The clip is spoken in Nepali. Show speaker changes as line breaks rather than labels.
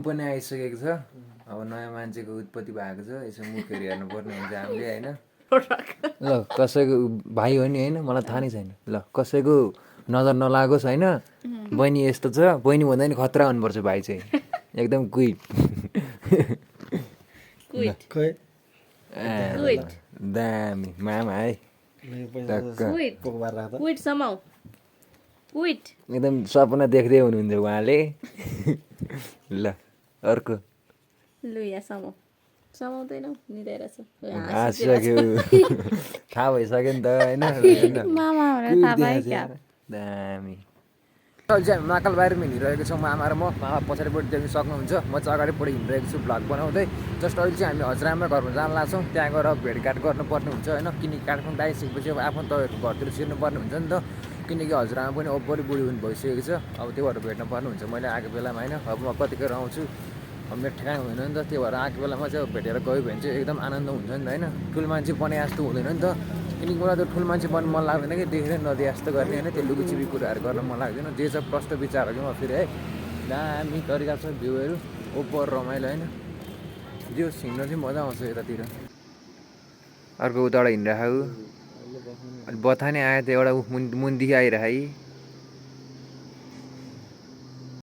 पनि आइसकेको छ। अब नयाँ मान्छेको उत्पत्ति भएको छ, यसो मुखहरू हेर्नुपर्ने हुन्छ हामीले होइन। ल कसैको भाइ हो नि होइन, मलाई थाहा नै छैन। ल कसैको नजर नलागोस् होइन। बहिनी यस्तो छ, बहिनी भन्दा नि खतरा हुनुपर्छ भाइ चाहिँ, एकदम क्विट। दामी मामा है, एकदम सपना देख्दै हुनुहुन्छ उहाँले। ल अर्को हाँसिसक्यो, थाहा भइसक्यो नि त होइन। दामी अहिले चाहिँ हामी महाकाल बाहिरमा हिँडिरहेको छौँ, मामा र म। मामा पछाडिपट्टि देख्न सक्नुहुन्छ, म चाहिँ अगाडिपट्टि हिँडिरहेको छु भ्लग बनाउँदै। जस्ट अहिले चाहिँ हामी हजुरआमा घरमा जान लाग्छौँ, त्यहाँ गएर भेटघाट गर्नुपर्ने हुन्छ होइन। किनकि काठमाडौँ आइसकेपछि अब आफन्तहरूको घरतिर छिर्नुपर्ने हुन्छ नि त, किनकि हजुरआमा पनि ओभर बुढी हुनु भइसकेको छ। अब त्यो भएर भेट्न पर्ने हुन्छ मैले आएको बेलामा होइन। अब म कतिखेर आउँछु अब मेरो ठेगान हुँदैन नि त, त्यो भएर आएको बेलामा चाहिँ अब भेटेर गयो भने चाहिँ एकदम आनन्द हुन्छ नि त होइन। ठुलो मान्छे बने जस्तो हुँदैन नि त, किनकि मलाई त ठुलो मान्छे बन्नु मन लाग्दैन कि, देखेर नदिए जस्तो गर्ने होइन। त्यो लुकीछिपी कुराहरू गर्न मन लाग्दैन, जे छ प्रष्ट विचार हो कि म फेरि है। दामी तरिका छ भ्यूहरू, ओभर रमाइलो होइन। जो हिँड्न चाहिँ मजा आउँछ यतातिर। अर्को उताबाट हिँडिरहेको, अनि बथानै आयो त एउटा मुनिदेखि आइरह है।